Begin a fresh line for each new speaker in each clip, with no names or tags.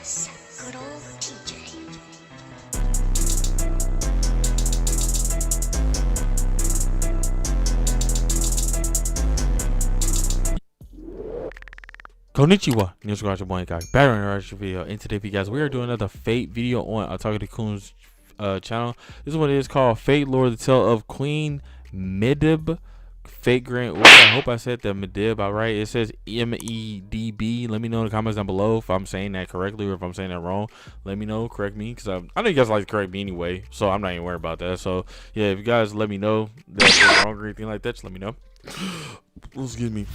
Yes, good old TJ.
Konnichiwa, News Garage Boy Guy. Back on our video. And today, for you guys, we are doing another Fate video on OTAKUDAIKUN's channel. This is what it is called Fate Lore, the Tale of Queen Medb FateGrand. I hope I said the Medb all right. It says MEDB. Let me know in the comments down below if I'm saying that correctly or if I'm saying that wrong. Let me know, correct me, because I know you guys like to correct me anyway, so I'm not even worried about that. So yeah, if you guys let me know that I'm wrong or anything like that, just let me know. Excuse me.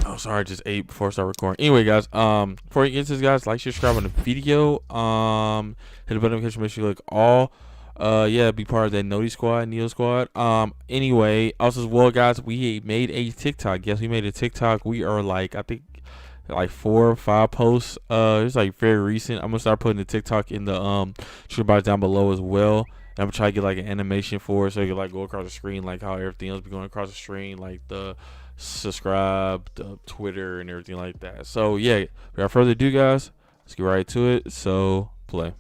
Oh, sorry, I just ate before I start recording. Anyway, guys, before you get into this, guys, like, subscribe on the video. Hit the button notification, make sure you click all. Yeah, be part of that Neo Squad. Anyway, also as well, guys, we made a TikTok. Yes, we made a TikTok. We are like, I think, like 4 or 5 posts. It's like very recent. I'm gonna start putting the TikTok in the description box down below as well. And I'm gonna try to get like an animation for it so you can like go across the screen, like how everything else be going across the screen, like the subscribe, the Twitter, and everything like that. So yeah, without further ado, guys, let's get right to it. So play.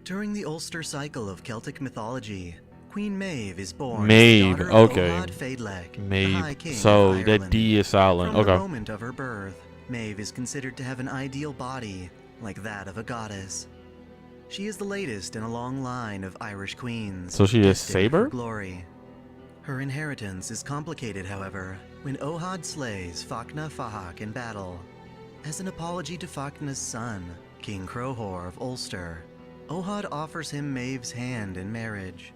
During the Ulster cycle of Celtic mythology, Queen Maeve is born
Maeve,
as the daughter of
okay.
Ohad Feidlech, the High
Maeve.
King
So
of
that
Ireland.
D is silent.
From the
Okay.
moment of her birth, Maeve is considered to have an ideal body, like that of a goddess. She is the latest in a long line of Irish queens.
So she is
destined
Saber?
for glory. Her inheritance is complicated, however, when Ohad slays Fachna Fahak in battle. As an apology to Fachna's son, King Crohor of Ulster, Ohad offers him Maeve's hand in marriage.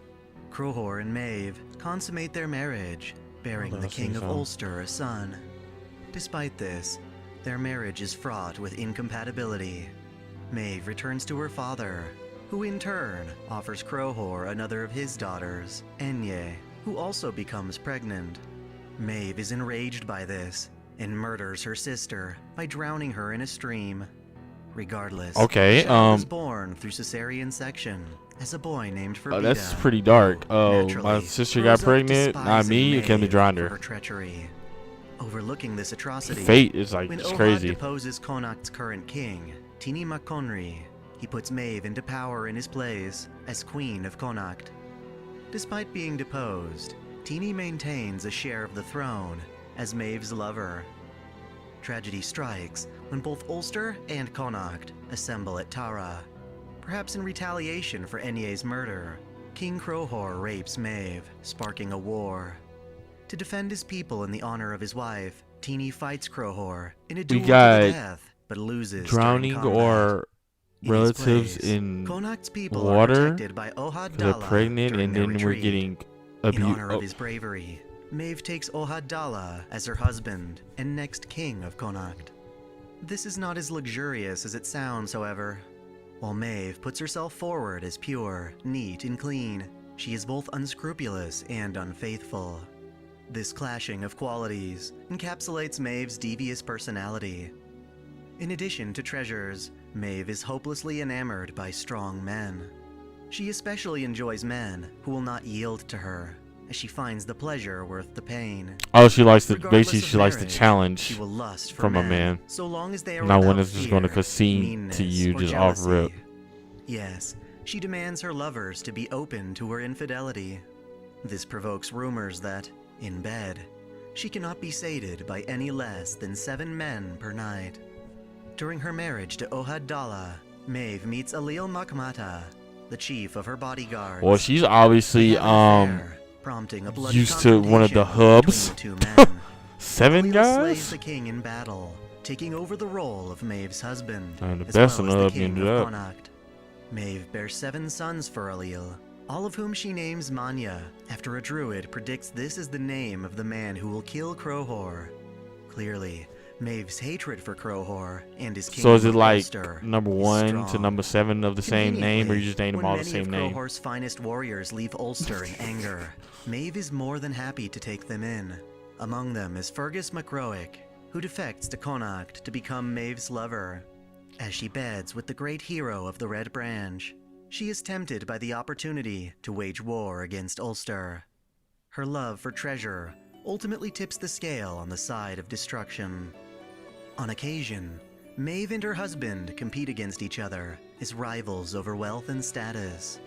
Crohor and Maeve consummate their marriage, bearing the King of Ulster a son. Despite this, their marriage is fraught with incompatibility. Maeve returns to her father, who in turn offers Crohor another of his daughters, Enye, who also becomes pregnant. Maeve is enraged by this and murders her sister by drowning her in a stream. Regardless,
Okay,
the child was born through cesarean section as a boy named Forbida.
That's pretty dark.
who
Oh,
naturally
my sister
grows
got
up
pregnant, not
despising
me. It can be
Maeve
drowned
for
her.
her treachery. Overlooking this atrocity,
Fate is like
when
it's
Ohad
crazy.
deposes Connacht's current king, Tini MacConry, he puts Maeve into power in his place as Queen of Connacht. Despite being deposed, Tini maintains a share of the throne as Maeve's lover. Tragedy strikes when both Ulster and Connacht assemble at Tara. Perhaps in retaliation for Enye's murder, King Crohor rapes Maeve, sparking a war. To defend his people in the honor of his wife, Tini fights Crohor in a duel to the death, but loses
Drowning
during combat.
or
In his
relatives
place,
in
Connacht's people
water,
are protected by Ohad
they're
Dalla
pregnant,
during
and
their
then we're
retreat.
getting
In honor
abused.
of his bravery, Maeve takes Ohad Dalla as her husband and next king of Connacht. This is not as luxurious as it sounds, however. While Maeve puts herself forward as pure, neat, and clean, she is both unscrupulous and unfaithful. This clashing of qualities encapsulates Maeve's devious personality. In addition to treasures, Maeve is hopelessly enamored by strong men. She especially enjoys men who will not yield to her, as she finds the pleasure worth the pain.
Oh, she likes the
Regardless
basically
of
she likes the
marriage,
challenge
she will lust for
from a
men,
man.
so long as they are
Not one
without
that's just going to
fear,
concede to
meanness,
you
or
just off rip.
jealousy. Yes, she demands her lovers to be open to her infidelity. This provokes rumors that, in bed, she cannot be sated by any less than 7 men per night. During her marriage to Ohad Dalla, Maeve meets Alil Makmata, the chief of her bodyguards.
Well, she's obviously
They have an affair, prompting a bloody
used to one of the
confrontation
hubs.
between the 2 men.
7
Alil
guys.
slays the king in battle, taking over the role of Maeve's husband,
And the
as
best
well
one
as
of
the
them
king
ended
of
up.
Connacht. Maeve bears 7 sons for Alil, all of whom she names Manya, after a druid predicts this is the name of the man who will kill Crohor. Clearly, Maeve's hatred for Crohor and his king
So is it
of
like
Ulster
number
is
1 to
strong.
number 7 of the same name, or you just name them all the
Conveniently,
same
when
name?
many of Crohor's finest warriors leave Ulster in anger, Maeve is more than happy to take them in. Among them is Fergus MacRoic, who defects to Connacht to become Maeve's lover. As she beds with the great hero of the Red Branch, she is tempted by the opportunity to wage war against Ulster. Her love for treasure ultimately tips the scale on the side of destruction. On occasion, Maeve and her husband compete against each other as rivals over wealth and status.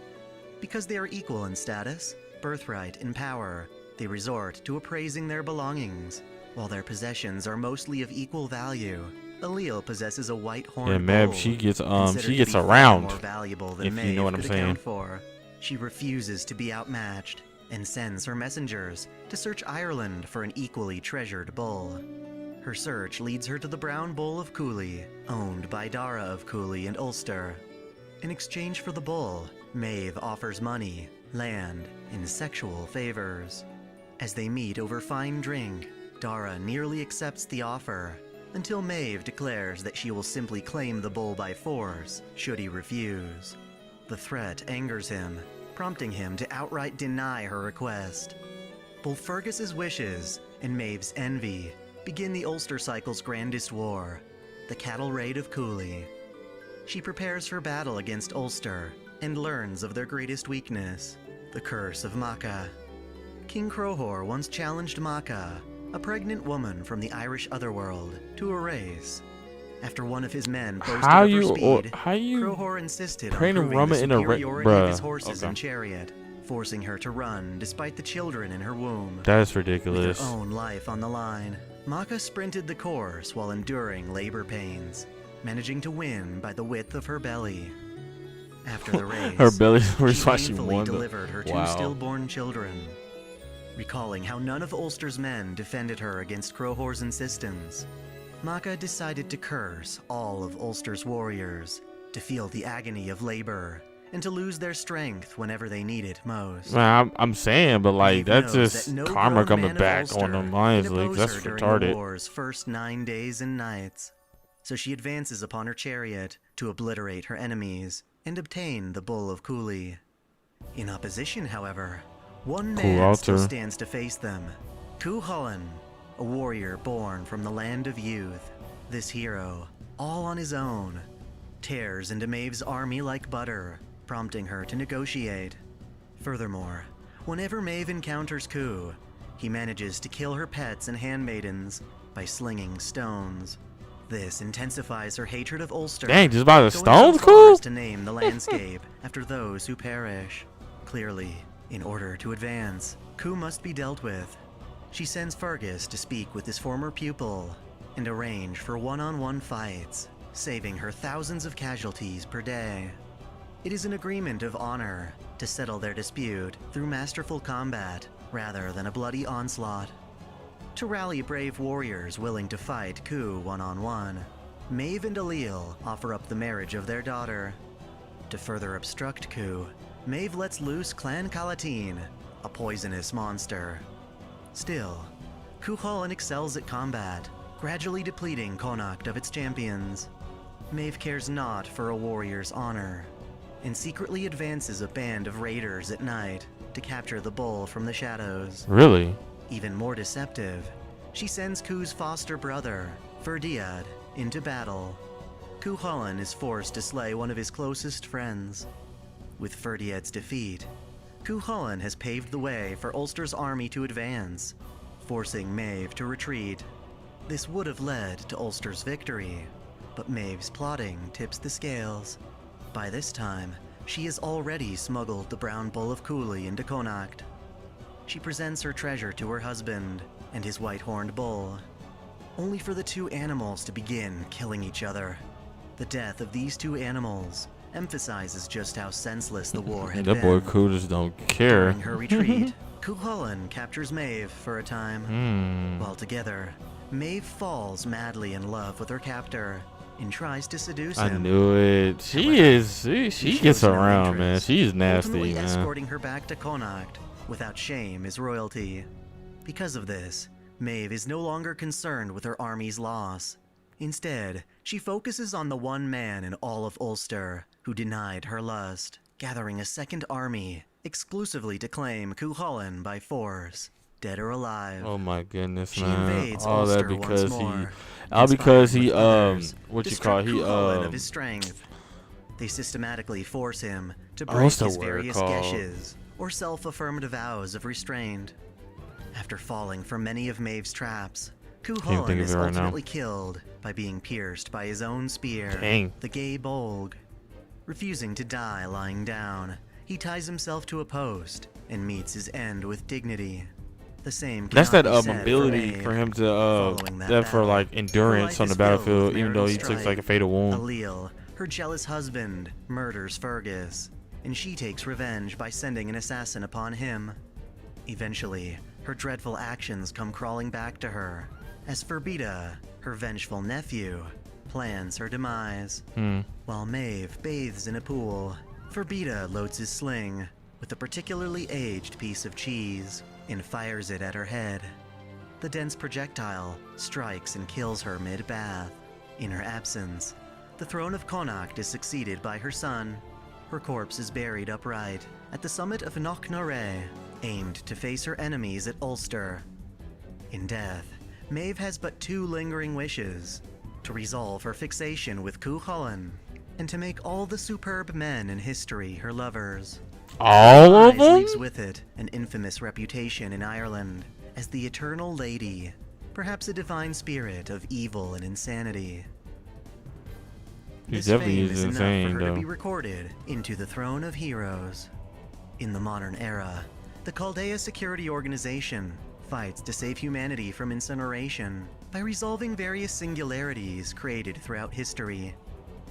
Because they are equal in status, birthright, and power, they resort to appraising their belongings. While their possessions are mostly of equal value, Allele possesses a white horned
Yeah, Meb,
bull,
she gets
considered to be far
around,
more valuable than
if you
Maeve
know what I'm
could
saying.
account for. She refuses to be outmatched and sends her messengers to search Ireland for an equally treasured bull. Her search leads her to the brown bull of Cooley, owned by Dara of Cooley and Ulster. In exchange for the bull, Maeve offers money, land, and sexual favors. As they meet over fine drink, Dara nearly accepts the offer, until Maeve declares that she will simply claim the bull by force should he refuse. The threat angers him, prompting him to outright deny her request. Both Fergus's wishes and Maeve's envy begin the Ulster cycle's grandest war, the cattle raid of Cooley. She prepares for battle against Ulster and learns of their greatest weakness, the curse of Macha. King Crohor once challenged Macha, a pregnant woman from the Irish otherworld, to a race. After one of his men boasted of her speed, Crohor insisted on proving the superiority of his horses and chariot, forcing her to run despite the children in her womb.
That's ridiculous.
With her own life on the line, Macha sprinted the course while enduring labor pains, managing to win by the width of her belly. After the race,
her belly
she
why she
painfully
won.
delivered her two stillborn children. Recalling how none of Ulster's men defended her against Crohor's insistence, Macha decided to curse all of Ulster's warriors, to feel the agony of labor, and to lose their strength whenever they need it most.
Man, I'm saying, but like,
Maeve
that's
knows
just
that no
karma
grown
coming
man of
back
Ulster
on them lines,
can
like,
oppose
that's
her during
retarded.
the war's first 9 days and nights. So she advances upon her chariot to obliterate her enemies and obtain the Bull of Cooley. In opposition, however, one man still stands to face them, Cuchulainn, a warrior born from the land of youth. This hero, all on his own, tears into Maeve's army like butter, prompting her to negotiate. Furthermore, whenever Maeve encounters Cu, he manages to kill her pets and handmaidens by slinging stones. This intensifies her hatred of Ulster.
Dang, just by the
going
stones,
so far
cool?
as to name the landscape after those who perish. Clearly, in order to advance, Cu must be dealt with. She sends Fergus to speak with his former pupil and arrange for one-on-one fights, saving her thousands of casualties per day. It is an agreement of honor to settle their dispute through masterful combat rather than a bloody onslaught. To rally brave warriors willing to fight Cu one-on-one, Maeve and Allele offer up the marriage of their daughter. To further obstruct Cu, Maeve lets loose Clan Calatin, a poisonous monster. Still, Cuchulainn excels at combat, gradually depleting Connacht of its champions. Maeve cares not for a warrior's honor, and secretly advances a band of raiders at night to capture the bull from the shadows.
Really?
Even more deceptive, she sends Cu's foster brother, Ferdiad, into battle. Cuchulainn is forced to slay one of his closest friends. With Ferdiad's defeat, Cuchulainn has paved the way for Ulster's army to advance, forcing Maeve to retreat. This would have led to Ulster's victory, but Maeve's plotting tips the scales. By this time, she has already smuggled the brown bull of Cooley into Connacht. She presents her treasure to her husband and his white-horned bull, only for the two animals to begin killing each other. The death of these two animals emphasizes just how senseless the war had been.
That boy Cu just don't care.
During her retreat, Cuchulainn captures Maeve for a time. While together, Maeve falls madly in love with her captor and tries to seduce him.
I knew it. She gets around, man. She's nasty,
ultimately
man.
escorting her back to Connacht without shame as royalty. Because of this, Maeve is no longer concerned with her army's loss. Instead, she focuses on the one man in all of Ulster who denied her lust, gathering a second army exclusively to claim Cuchulainn by force. dead or alive.
Oh my goodness,
She
man.
invades
All that
Ulster once
because
more,
all because
inspired
he
with others
what
to
you call
strip
he
Cuchulainn of his strength. They systematically force him to break
what's the
his
word
various
called?
geshes or self-affirmative vows of restraint. After falling for many of Maeve's traps, Cuchulainn
think of
is
it right now.
ultimately killed by being pierced by his own spear,
Dang.
the Gay Bolg. Refusing to die lying down, he ties himself to a post and meets his end with dignity. The same
That's
cannot
that
be said
ability
Maeve.
for him to
Following
that for
battle,
like
her
endurance
life
on the
is filled
battlefield,
with
even though he
marital
takes like a
strife.
fatal wound.
Allele, her jealous husband, murders Fergus, and she takes revenge by sending an assassin upon him. Eventually, her dreadful actions come crawling back to her, as Ferbita, her vengeful nephew, plans her demise. While Maeve bathes in a pool, Ferbita loads his sling with a particularly aged piece of cheese and fires it at her head. The dense projectile strikes and kills her mid-bath. In her absence, the throne of Connacht is succeeded by her son. Her corpse is buried upright at the summit of Knocknarea, aimed to face her enemies at Ulster. In death, Maeve has but two lingering wishes: to resolve her fixation with Cuchulainn, and to make all the superb men in history her lovers.
All of
Demise
them?
leaves with it an infamous reputation in Ireland as the Eternal Lady, perhaps a divine spirit of evil and insanity.
He
This
definitely
fame
is
is enough for
insane,
her to
though.
be recorded into the Throne of Heroes. In the modern era, the Chaldea Security Organization fights to save humanity from incineration by resolving various singularities created throughout history.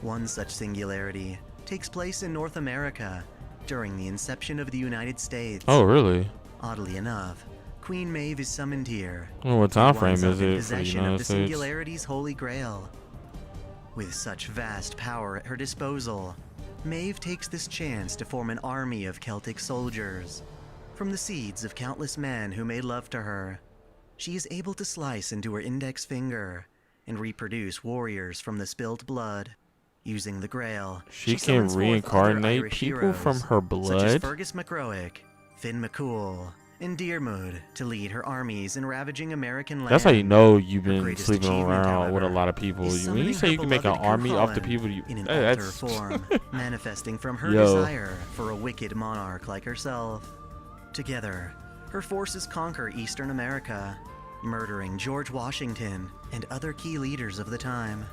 One such singularity takes place in North America during the inception of the United States.
Oh, really?
Oddly enough, Queen Maeve is summoned here.
I wonder what time
and
frame
winds
is
up in
it for the
possession of
United
the
States?
Singularity's Holy Grail. With such vast power at her disposal, Maeve takes this chance to form an army of Celtic soldiers. From the seeds of countless men who made love to her, she is able to slice into her index finger and reproduce warriors from the spilt blood. Using the Grail,
She can
summons forth other
reincarnate
Irish
people
heroes,
from her
such as
blood?
Fergus MacRoic, Finn McCool, and Diarmuid, to lead her armies in ravaging American land.
That's how you know you've
Her
been
greatest
sleeping
achievement,
around with a
however,
lot of people.
is
When you
summoning
say
her
you can make an
beloved
army off the
Cuchulainn
people you
in an
hey,
alter
that's
form, manifesting from her
Yo.
desire for a wicked monarch like herself. Together, her forces conquer Eastern America, murdering George Washington and other key leaders of the time.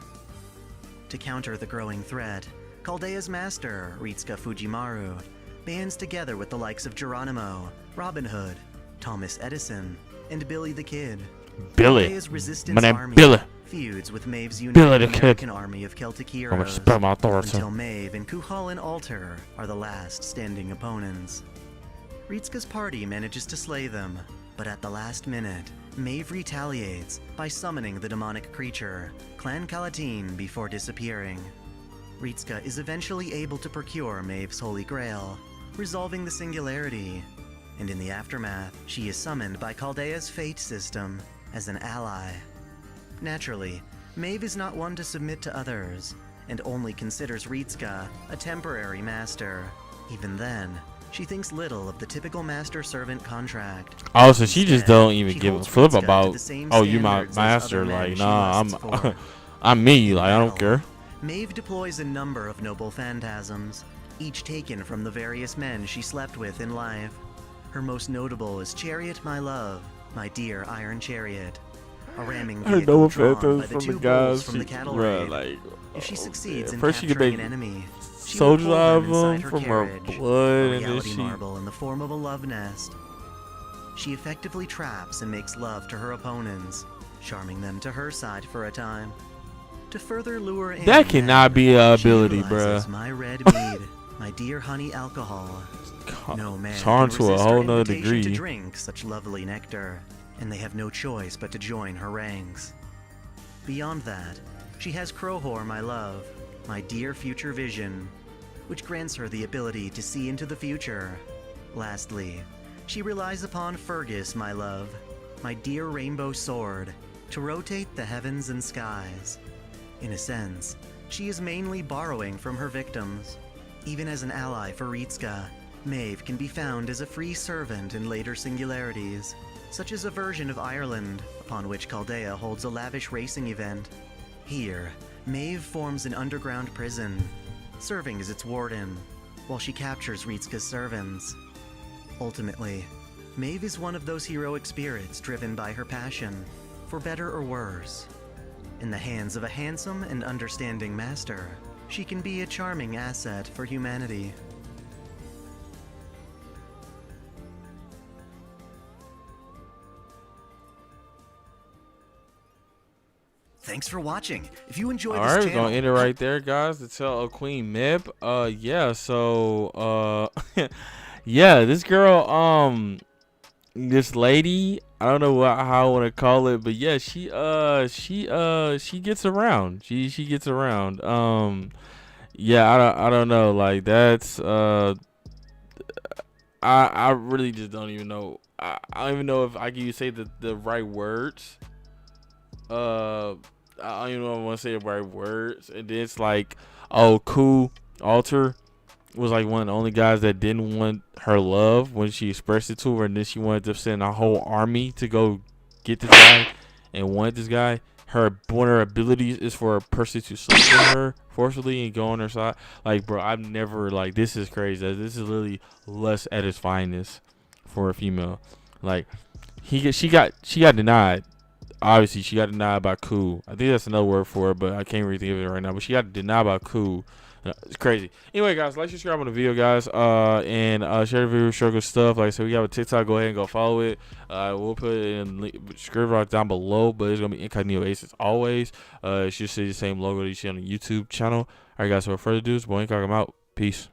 To counter the growing threat, Chaldea's master, Ritsuka Fujimaru, bands together with the likes of Geronimo, Robin Hood, Thomas Edison, and Billy the Kid.
Billy.
Chaldea's resistance
My name
army
Billy.
feuds with Maeve's
Billy
united
the Kid.
American army of Celtic
I'm gonna
heroes,
spell my authority.
until Maeve and Cuchulainn Alter are the last standing opponents. Ritsuka's party manages to slay them, but at the last minute, Maeve retaliates by summoning the demonic creature, Clan Calatin, before disappearing. Ritsuka is eventually able to procure Maeve's Holy Grail, resolving the singularity, and in the aftermath, she is summoned by Chaldea's fate system as an ally. Naturally, Maeve is not one to submit to others, and only considers Ritsuka a temporary master. Even then, she thinks little of the typical master-servant contract.
Oh, so she just
Instead,
don't even
she
give a
holds
flip
Ritsuka to
about,
the same
oh, you my
standards as
master.
other men
Like,
she
nah,
lusts for.
I'm me. Like, I don't
Battle.
care.
Maeve deploys a number of noble phantasms, each taken from the various men she slept with in life. Her most notable is Chariot My Love, My Dear Iron Chariot, a ramming
I know
vehicle
what
drawn by
phantoms
the
from the
two bulls
guys.
from the cattle
Bruh,
raid.
like,
If she
oh,
succeeds
man.
in
First she could
capturing
make
an enemy, she will
soldiers
pull
out
them
of
inside
them
her
from her
carriage,
blood,
a
and then
reality
she
marble in the form of a love nest. She effectively traps and makes love to her opponents, charming them to her side for a time. To further lure in
that cannot
men,
be a
she
ability,
utilizes
bruh.
My red mead, my dear honey alcohol. No man
Charmed
can
to a
resist her
whole nother
invitation to
degree.
drink such lovely nectar, and they have no choice but to join her ranks. Beyond that, she has Crowhor, my love, my dear future vision, which grants her the ability to see into the future. Lastly, she relies upon Fergus, my love, my dear rainbow sword, to rotate the heavens and skies. In a sense, she is mainly borrowing from her victims. Even as an ally for Ritsuka, Maeve can be found as a free servant in later singularities. such as a version of Ireland, upon which Chaldea holds a lavish racing event. Here, Maeve forms an underground prison, serving as its warden, while she captures Ritska's servants. Ultimately, Maeve is one of those heroic spirits driven by her passion, for better or worse. In the hands of a handsome and understanding master, she can be a charming asset for humanity. Thanks for watching. If you enjoyed this channel...
Alright, we're gonna end it right there, guys. The Tale of Queen Medb. Yeah, so yeah, this girl, this lady, I don't know how I want to call it, but yeah, she gets around. She gets around. Yeah, I don't know, like that's I really just don't even know. I don't even know if I can say the right words. I don't even know if I want to say the right words. And then it's like, oh, cool. Alter was like one of the only guys that didn't want her love when she expressed it to her, and then she wanted to send a whole army to go get this guy and want this guy. One of her abilities is for a person to sleep with her forcefully and go on her side. Like, bro, I've never, like, this is crazy. This is literally less at its finest for a female. Like, she got denied. Obviously, she got denied by Cool. I think that's another word for it, but I can't really think of it right now. But she got denied by Cool. It's crazy. Anyway, guys, like, subscribe on the video, guys, and share the video, share good stuff. Like I said, we have a TikTok. Go ahead and go follow it. We'll put it in the description box down below, but it's gonna be Incognito Ace as always. It should see the same logo that you see on the YouTube channel. All right, guys. So without further ado, it's boy INCOG. I'm out. Peace.